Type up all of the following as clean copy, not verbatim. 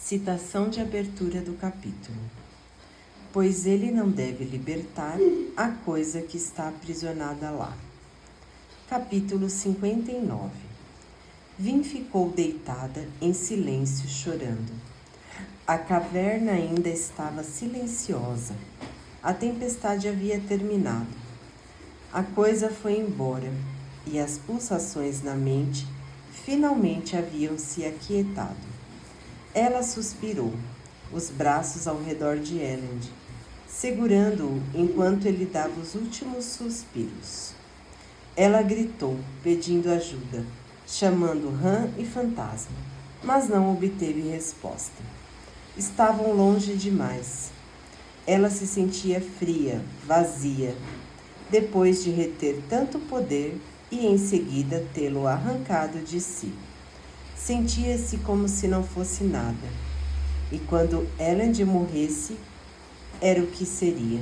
Citação de abertura do capítulo. Pois ele não deve libertar a coisa que está aprisionada lá. Capítulo 59. Vim ficou deitada em silêncio, chorando. A caverna ainda estava silenciosa. A tempestade havia terminado. A coisa foi embora, e as pulsações na mente finalmente haviam se aquietado. Ela suspirou, os braços ao redor de Elend, segurando-o enquanto ele dava os últimos suspiros. Ela gritou, pedindo ajuda, chamando Ran e Fantasma, mas não obteve resposta. Estavam longe demais. Ela se sentia fria, vazia, depois de reter tanto poder e em seguida tê-lo arrancado de si. Sentia-se como se não fosse nada. E quando Elend morresse, era o que seria.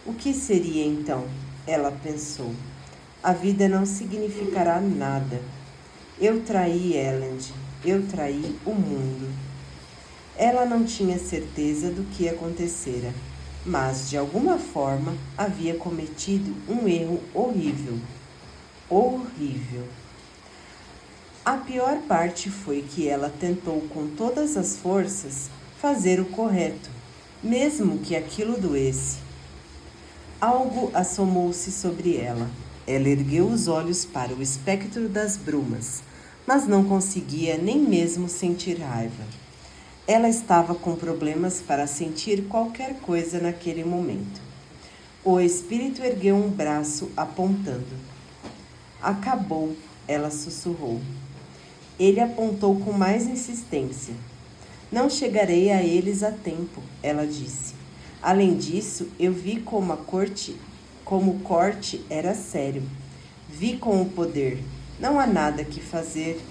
O que seria então? Ela pensou. A vida não significará nada. Eu traí Elend. Eu traí o mundo. Ela não tinha certeza do que acontecera, mas de alguma forma havia cometido um erro horrível. Horrível. A pior parte foi que ela tentou com todas as forças fazer o correto, mesmo que aquilo doesse. Algo assomou-se sobre ela. Ela ergueu os olhos para o espectro das brumas, mas não conseguia nem mesmo sentir raiva. Ela estava com problemas para sentir qualquer coisa naquele momento. O espírito ergueu um braço apontando. Acabou, ela sussurrou. Ele apontou com mais insistência. Não chegarei a eles a tempo, ela disse. Além disso, eu vi como o corte era sério. Vi com o poder. Não há nada que fazer.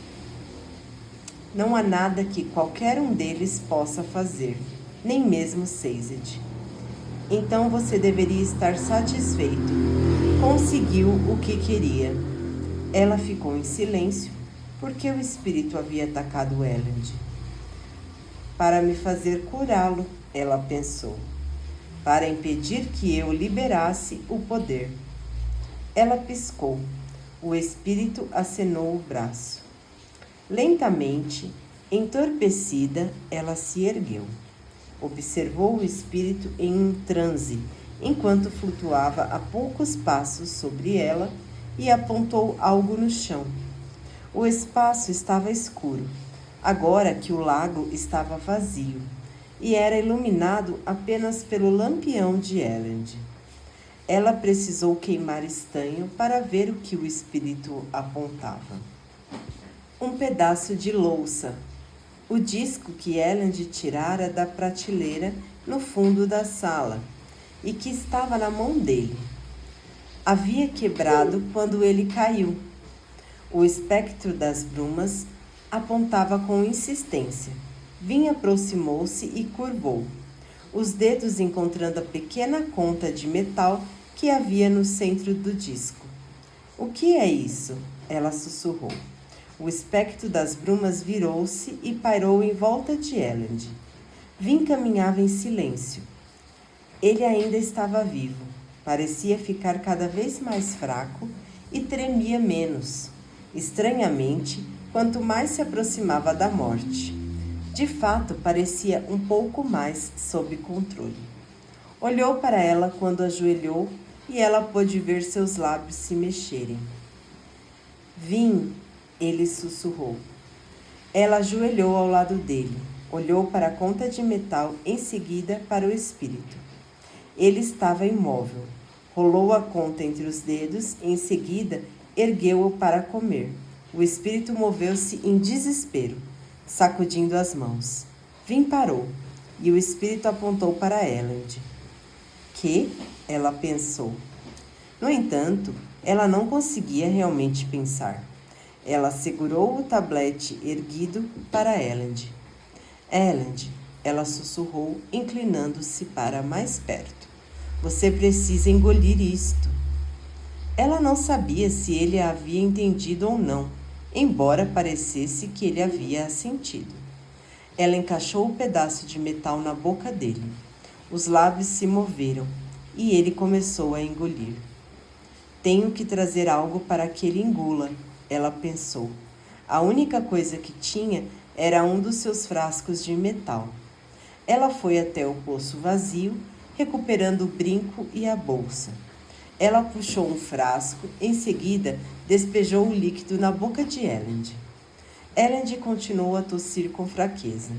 Não há nada que qualquer um deles possa fazer, nem mesmo Sazed. Então você deveria estar satisfeito. Conseguiu o que queria. Ela ficou em silêncio, porque o espírito havia atacado Elend. Para me fazer curá-lo, ela pensou. Para impedir que eu liberasse o poder. Ela piscou. O espírito acenou o braço. Lentamente, entorpecida, ela se ergueu. Observou o espírito em um transe, enquanto flutuava a poucos passos sobre ela e apontou algo no chão. O espaço estava escuro, agora que o lago estava vazio, e era iluminado apenas pelo lampião de Elend. Ela precisou queimar estanho para ver o que o espírito apontava. Um pedaço de louça, o disco que Elend tirara da prateleira no fundo da sala e que estava na mão dele. Havia quebrado quando ele caiu. O espectro das brumas apontava com insistência. Vim aproximou-se e curvou, os dedos encontrando a pequena conta de metal que havia no centro do disco. O que é isso? Ela sussurrou. O espectro das brumas virou-se e pairou em volta de Elend. Vim caminhava em silêncio. Ele ainda estava vivo. Parecia ficar cada vez mais fraco e tremia menos. Estranhamente, quanto mais se aproximava da morte. De fato, parecia um pouco mais sob controle. Olhou para ela quando ajoelhou e ela pôde ver seus lábios se mexerem. Vim, ele sussurrou. Ela ajoelhou ao lado dele, olhou para a conta de metal, em seguida para o espírito. Ele estava imóvel. Rolou a conta entre os dedos e, em seguida, ergueu-o para comer. O espírito moveu-se em desespero, sacudindo as mãos. Vim parou, e o espírito apontou para Elend. Que? Ela pensou. No entanto, ela não conseguia realmente pensar. Ela segurou o tablete erguido para Elend. Elend, ela sussurrou, inclinando-se para mais perto. Você precisa engolir isto. Ela não sabia se ele a havia entendido ou não, embora parecesse que ele havia assentido. Ela encaixou o pedaço de metal na boca dele. Os lábios se moveram e ele começou a engolir. Tenho que trazer algo para que ele engula, ela pensou. A única coisa que tinha era um dos seus frascos de metal. Ela foi até o poço vazio, recuperando o brinco e a bolsa. Ela puxou um frasco, em seguida despejou o líquido na boca de Elend. Elend continuou a tossir com fraqueza,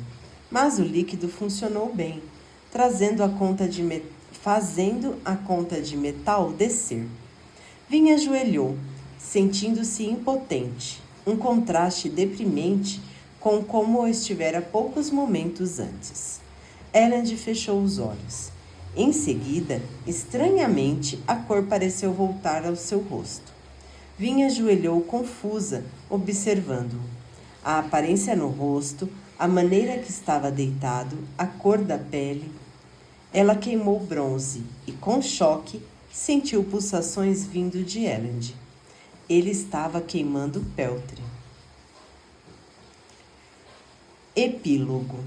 mas o líquido funcionou bem, fazendo a conta de metal descer. Vin ajoelhou, sentindo-se impotente, um contraste deprimente com como estivera poucos momentos antes. Elend fechou os olhos. Em seguida, estranhamente, a cor pareceu voltar ao seu rosto. Vin ajoelhou confusa, observando-o. A aparência no rosto, a maneira que estava deitado, a cor da pele. Ela queimou bronze e, com choque, sentiu pulsações vindo de Elend. Ele estava queimando peltre. Epílogo.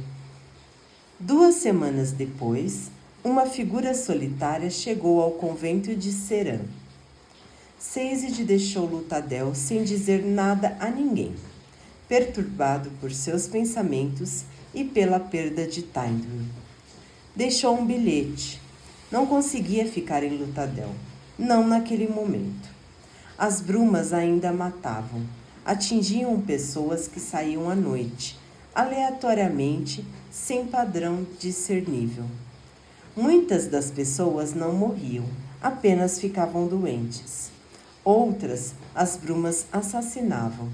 2 semanas depois, uma figura solitária chegou ao convento de Seran. Sazed deixou Luthadel sem dizer nada a ninguém, perturbado por seus pensamentos e pela perda de Tyndur. Deixou um bilhete. Não conseguia ficar em Luthadel, não naquele momento. As brumas ainda matavam, atingiam pessoas que saíam à noite, aleatoriamente, sem padrão discernível. Muitas das pessoas não morriam, apenas ficavam doentes. Outras, as brumas assassinavam.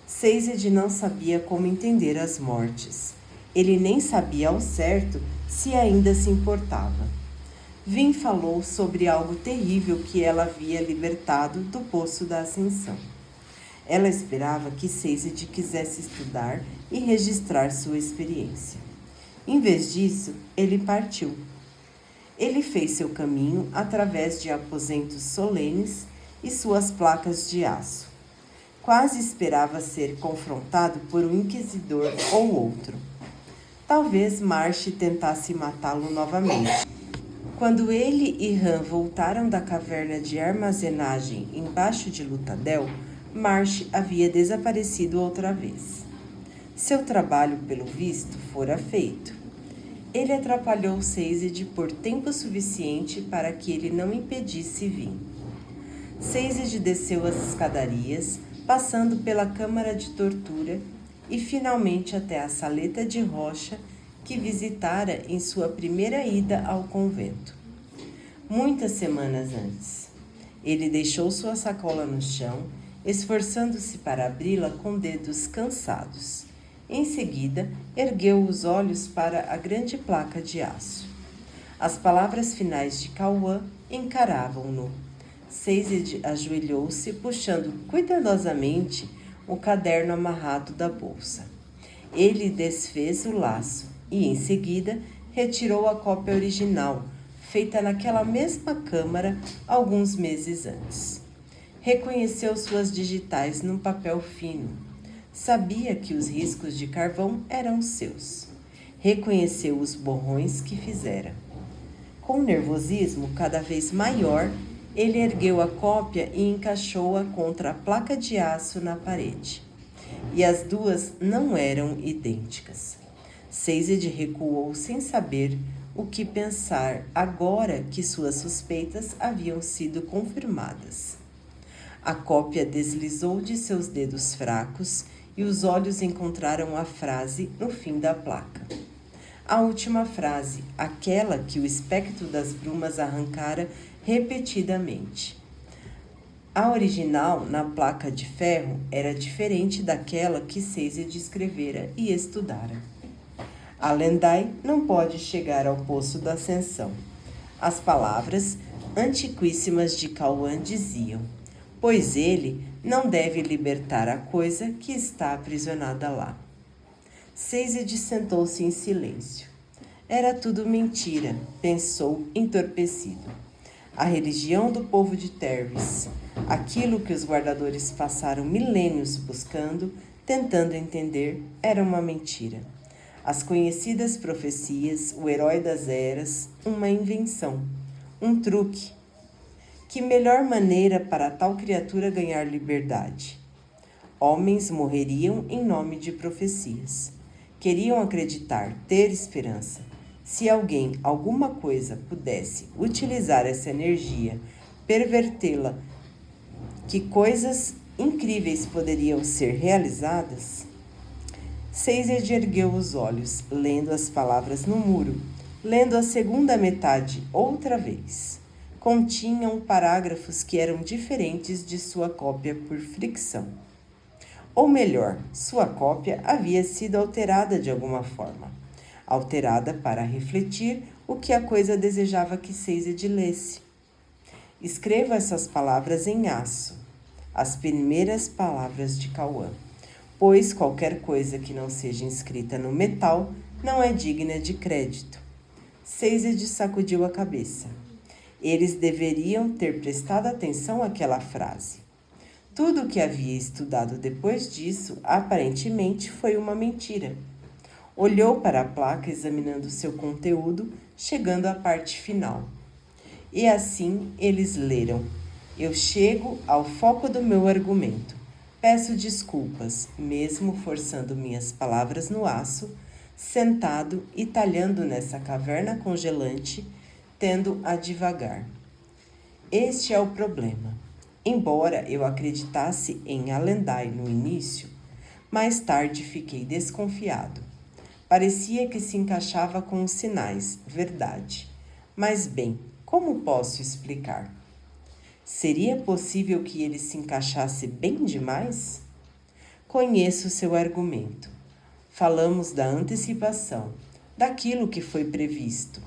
Sazed não sabia como entender as mortes. Ele nem sabia ao certo se ainda se importava. Vin falou sobre algo terrível que ela havia libertado do Poço da Ascensão. Ela esperava que Sazed quisesse estudar e registrar sua experiência. Em vez disso, ele partiu. Ele fez seu caminho através de aposentos solenes e suas placas de aço. Quase esperava ser confrontado por um inquisidor ou outro. Talvez Marsh tentasse matá-lo novamente. Quando ele e Han voltaram da caverna de armazenagem embaixo de Luthadel, Marsh havia desaparecido outra vez. Seu trabalho, pelo visto, fora feito. Ele atrapalhou Sazed por tempo suficiente para que ele não impedisse Vin. Sazed desceu as escadarias, passando pela câmara de tortura e finalmente até a saleta de rocha que visitara em sua primeira ida ao convento. Muitas semanas antes. Ele deixou sua sacola no chão, esforçando-se para abri-la com dedos cansados. Em seguida, ergueu os olhos para a grande placa de aço. As palavras finais de Kauan encaravam-no. Sazed ajoelhou-se, puxando cuidadosamente o caderno amarrado da bolsa. Ele desfez o laço e, em seguida, retirou a cópia original, feita naquela mesma câmara alguns meses antes. Reconheceu suas digitais num papel fino. Sabia que os riscos de carvão eram seus. Reconheceu os borrões que fizera. Com nervosismo cada vez maior, ele ergueu a cópia e encaixou-a contra a placa de aço na parede. E as duas não eram idênticas. Sazed recuou sem saber o que pensar agora que suas suspeitas haviam sido confirmadas. A cópia deslizou de seus dedos fracos e os olhos encontraram a frase no fim da placa. A última frase, aquela que o espectro das brumas arrancara repetidamente. A original, na placa de ferro, era diferente daquela que Sazed escrevera e estudara. Alendai não pode chegar ao Poço da Ascensão. As palavras antiquíssimas de Kauan diziam, pois ele não deve libertar a coisa que está aprisionada lá. Sazed sentou-se em silêncio. Era tudo mentira, pensou entorpecido. A religião do povo de Tervis, aquilo que os guardadores passaram milênios buscando, tentando entender, era uma mentira. As conhecidas profecias, o herói das eras, uma invenção, um truque. Que melhor maneira para tal criatura ganhar liberdade? Homens morreriam em nome de profecias. Queriam acreditar, ter esperança. Se alguém, alguma coisa, pudesse utilizar essa energia, pervertê-la, que coisas incríveis poderiam ser realizadas? Seized ergueu os olhos, lendo as palavras no muro, lendo a segunda metade outra vez. Continham parágrafos que eram diferentes de sua cópia por fricção. Ou melhor, sua cópia havia sido alterada de alguma forma. Alterada para refletir o que a coisa desejava que Seized lesse. Escreva essas palavras em aço, as primeiras palavras de Cauã, pois qualquer coisa que não seja inscrita no metal não é digna de crédito. Seized sacudiu a cabeça. Eles deveriam ter prestado atenção àquela frase. Tudo o que havia estudado depois disso, aparentemente, foi uma mentira. Olhou para a placa examinando seu conteúdo, chegando à parte final. E assim eles leram. Eu chego ao foco do meu argumento. Peço desculpas, mesmo forçando minhas palavras no aço, sentado e talhando nessa caverna congelante, tendo a devagar. Este é o problema. Embora eu acreditasse em Alendai no início, mais tarde fiquei desconfiado. Parecia que se encaixava com os sinais, verdade. Mas bem, como posso explicar? Seria possível que ele se encaixasse bem demais? Conheço seu argumento. Falamos da antecipação, daquilo que foi previsto,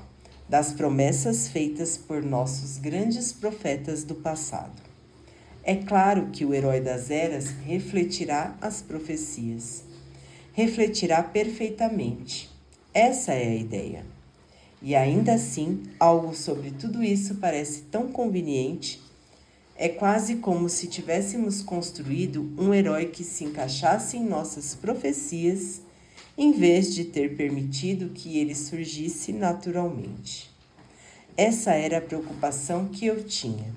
das promessas feitas por nossos grandes profetas do passado. É claro que o herói das eras refletirá as profecias. Refletirá perfeitamente. Essa é a ideia. E ainda assim, algo sobre tudo isso parece tão conveniente. É quase como se tivéssemos construído um herói que se encaixasse em nossas profecias, em vez de ter permitido que ele surgisse naturalmente. Essa era a preocupação que eu tinha.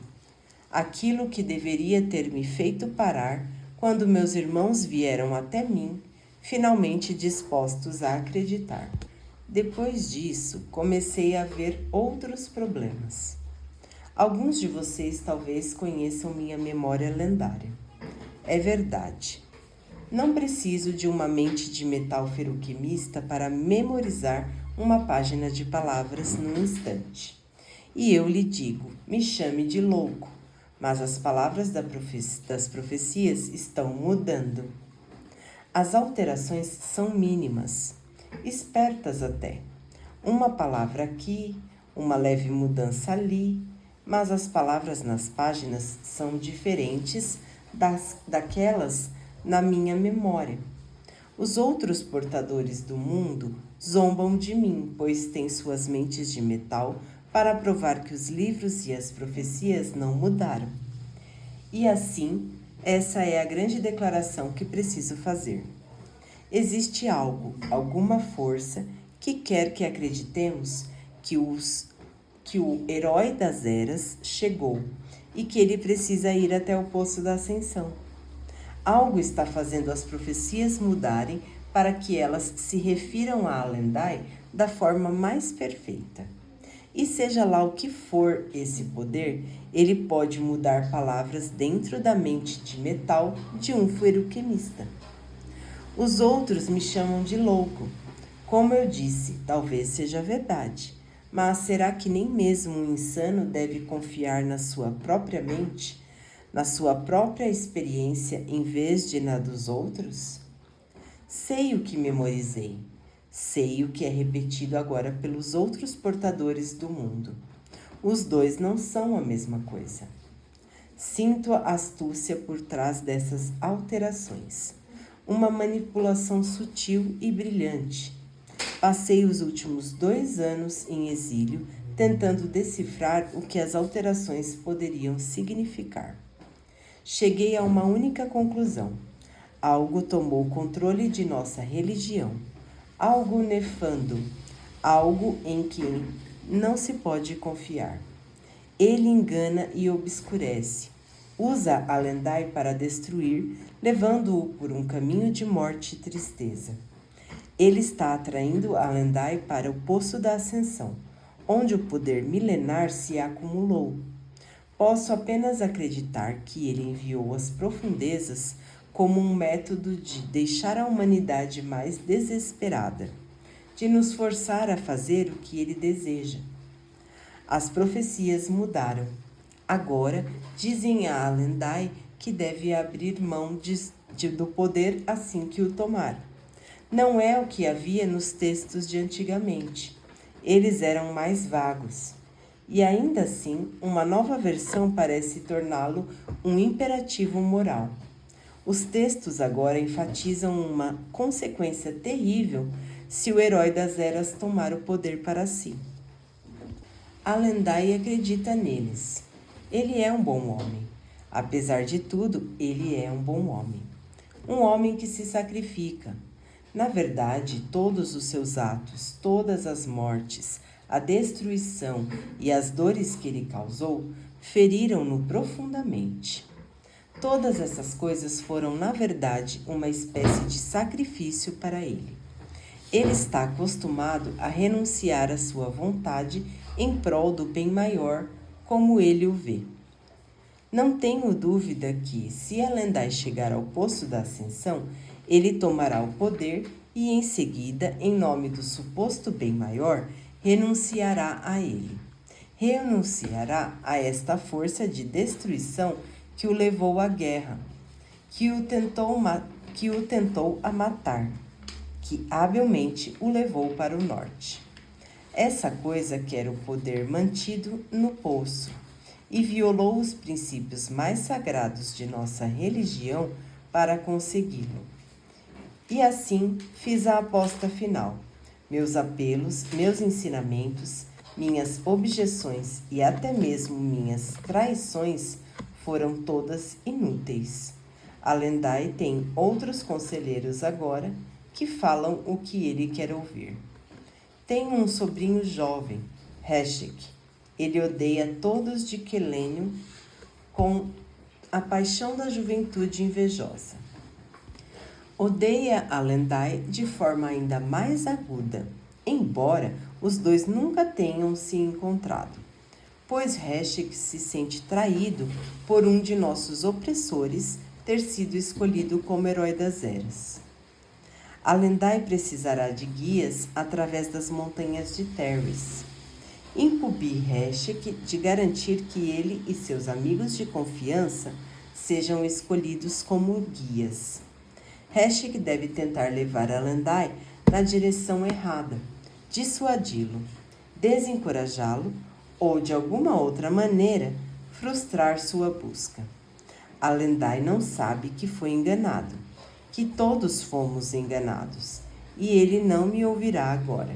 Aquilo que deveria ter me feito parar quando meus irmãos vieram até mim, finalmente dispostos a acreditar. Depois disso, comecei a ver outros problemas. Alguns de vocês talvez conheçam minha memória lendária. É verdade. Não preciso de uma mente de metal ferroquimista para memorizar uma página de palavras num instante. E eu lhe digo, me chame de louco, mas as palavras das profecias estão mudando. As alterações são mínimas, espertas até. Uma palavra aqui, uma leve mudança ali, mas as palavras nas páginas são diferentes daquelas na minha memória. Os outros portadores do mundo zombam de mim, pois têm suas mentes de metal para provar que os livros e as profecias não mudaram. E assim, essa é a grande declaração que preciso fazer. Existe algo, alguma força, que quer que acreditemos que o herói das eras chegou e que ele precisa ir até o poço da ascensão. Algo está fazendo as profecias mudarem para que elas se refiram a Alendai da forma mais perfeita. E seja lá o que for esse poder, ele pode mudar palavras dentro da mente de metal de um ferroquimista. Os outros me chamam de louco. Como eu disse, talvez seja verdade, mas será que nem mesmo um insano deve confiar na sua própria mente, na sua própria experiência em vez de na dos outros? Sei o que memorizei. Sei o que é repetido agora pelos outros portadores do mundo. Os dois não são a mesma coisa. Sinto a astúcia por trás dessas alterações. Uma manipulação sutil e brilhante. Passei os últimos 2 anos em exílio tentando decifrar o que as alterações poderiam significar. Cheguei a uma única conclusão. Algo tomou o controle de nossa religião. algo nefando, algo em que não se pode confiar. Ele engana e obscurece. Usa Alendai para destruir, levando-o por um caminho de morte e tristeza. Ele está atraindo Alendai para o Poço da Ascensão, onde o poder milenar se acumulou. Posso apenas acreditar que ele enviou as profundezas como um método de deixar a humanidade mais desesperada, de nos forçar a fazer o que ele deseja. As profecias mudaram. Agora dizem a Alendai que deve abrir mão do poder assim que o tomar. Não é o que havia nos textos de antigamente. Eles eram mais vagos. E ainda assim, uma nova versão parece torná-lo um imperativo moral. Os textos agora enfatizam uma consequência terrível se o herói das eras tomar o poder para si. Alendai acredita neles. Ele é um bom homem. Apesar de tudo, ele é um bom homem. Um homem que se sacrifica. Na verdade, todos os seus atos, todas as mortes, a destruição e as dores que ele causou, feriram-no profundamente. Todas essas coisas foram, na verdade, uma espécie de sacrifício para ele. Ele está acostumado a renunciar à sua vontade em prol do bem maior, como ele o vê. Não tenho dúvida que, se Alendai chegar ao Poço da Ascensão, ele tomará o poder e, em seguida, em nome do suposto bem maior, renunciará a ele. Renunciará a esta força de destruição que o levou à guerra, que o tentou a matar, que habilmente o levou para o norte. Essa coisa quer o poder mantido no poço e violou os princípios mais sagrados de nossa religião para consegui-lo. E assim fiz a aposta final. Meus apelos, meus ensinamentos, minhas objeções e até mesmo minhas traições foram todas inúteis. Alendai tem outros conselheiros agora que falam o que ele quer ouvir. Tem um sobrinho jovem, Heshek. Ele odeia todos de Quelênio com a paixão da juventude invejosa. Odeia Alendai de forma ainda mais aguda, embora os dois nunca tenham se encontrado, pois Heshek se sente traído por um de nossos opressores ter sido escolhido como herói das eras. Alendai precisará de guias através das montanhas de Terris. Incumbi Heshek de garantir que ele e seus amigos de confiança sejam escolhidos como guias. Heshek deve tentar levar Alendai na direção errada, dissuadi-lo, desencorajá-lo ou, de alguma outra maneira, frustrar sua busca. Alendai não sabe que foi enganado, que todos fomos enganados, e ele não me ouvirá agora.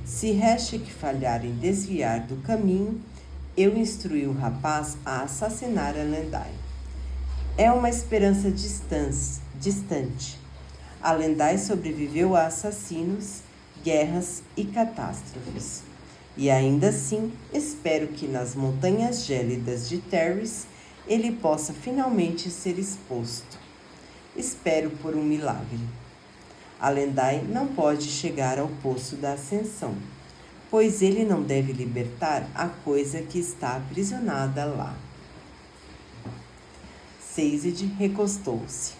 Se Heshek falhar em desviar do caminho, eu instruí o rapaz a assassinar Alendai. É uma esperança distante. Alendai sobreviveu a assassinos, guerras e catástrofes. E ainda assim, espero que nas montanhas gélidas de Terris ele possa finalmente ser exposto. Espero por um milagre. Alendai não pode chegar ao Poço da Ascensão, pois ele não deve libertar a coisa que está aprisionada lá. Sazed recostou-se.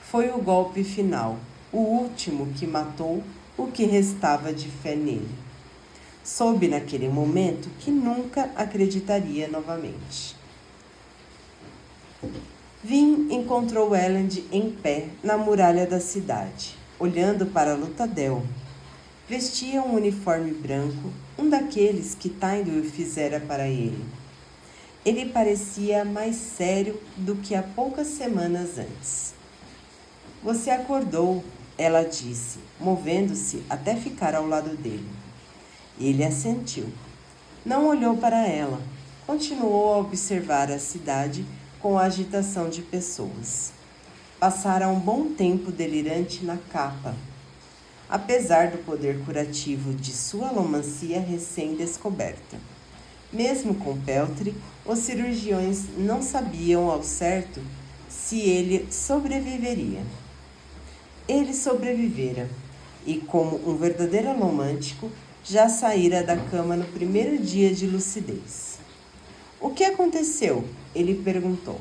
Foi o golpe final, o último que matou o que restava de fé nele. Soube naquele momento que nunca acreditaria novamente. Vin encontrou Elend em pé na muralha da cidade, olhando para Lutadel. Vestia um uniforme branco, um daqueles que Taindur fizera para ele. Ele parecia mais sério do que há poucas semanas antes. Você acordou, ela disse, movendo-se até ficar ao lado dele. Ele assentiu. Não olhou para ela. Continuou a observar a cidade com a agitação de pessoas. Passara um bom tempo delirante na capa. apesar do poder curativo de sua alomancia recém-descoberta. Mesmo com Peltre, os cirurgiões não sabiam ao certo se ele sobreviveria. Ele sobrevivera, e como um verdadeiro alomântico, já saíra da cama no primeiro dia de lucidez. O que aconteceu? Ele perguntou.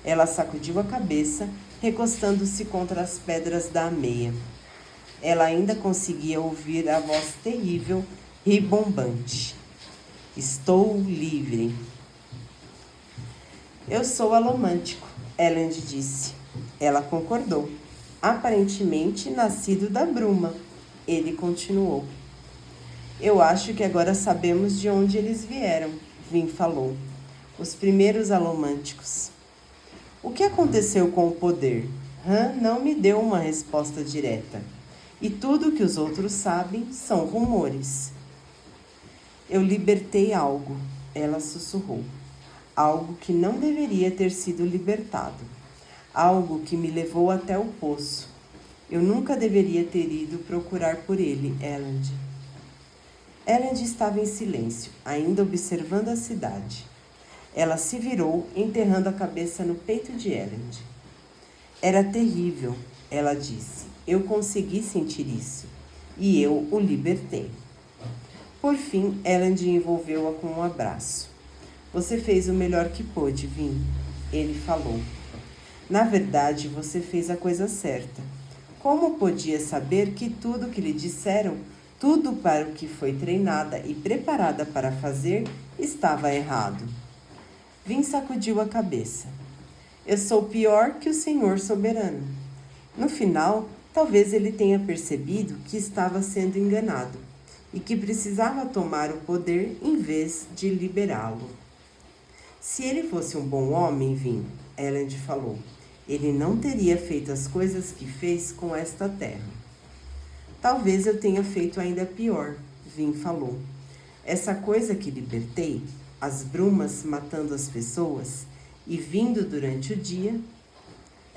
Ela sacudiu a cabeça, recostando-se contra as pedras da ameia. Ela ainda conseguia ouvir a voz terrível, ribombante. Estou livre. Eu sou alomântico, Elend disse. Ela concordou. Aparentemente nascido da bruma. Ele continuou. Eu acho que agora sabemos de onde eles vieram, Vin falou. Os primeiros alomânticos. O que aconteceu com o poder? Han não me deu uma resposta direta. E tudo o que os outros sabem são rumores. Eu libertei algo, ela sussurrou. Algo que não deveria ter sido libertado. Algo que me levou até o poço. Eu nunca deveria ter ido procurar por ele, Elend. Elend estava em silêncio, ainda observando a cidade. Ela se virou, enterrando a cabeça no peito de Elend. Era terrível, ela disse. Eu consegui sentir isso. E eu o libertei. Por fim, Elend envolveu-a com um abraço. Você fez o melhor que pôde, Vin, ele falou. Na verdade, você fez a coisa certa. Como podia saber que tudo que lhe disseram, tudo para o que foi treinada e preparada para fazer, estava errado? Vin sacudiu a cabeça. Eu sou pior que o Senhor Soberano. No final, talvez ele tenha percebido que estava sendo enganado e que precisava tomar o poder em vez de liberá-lo. Se ele fosse um bom homem, Vin, Elend falou, ele não teria feito as coisas que fez com esta terra. Talvez eu tenha feito ainda pior, Vin falou. Essa coisa que libertei, as brumas matando as pessoas e vindo durante o dia.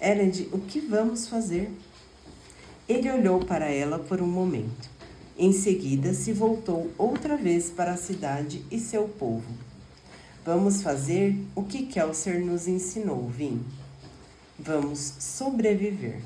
Elend, o que vamos fazer? Ele olhou para ela por um momento. Em seguida, se voltou outra vez para a cidade e seu povo. Vamos fazer o que Kelsier nos ensinou, Vin. Vamos sobreviver.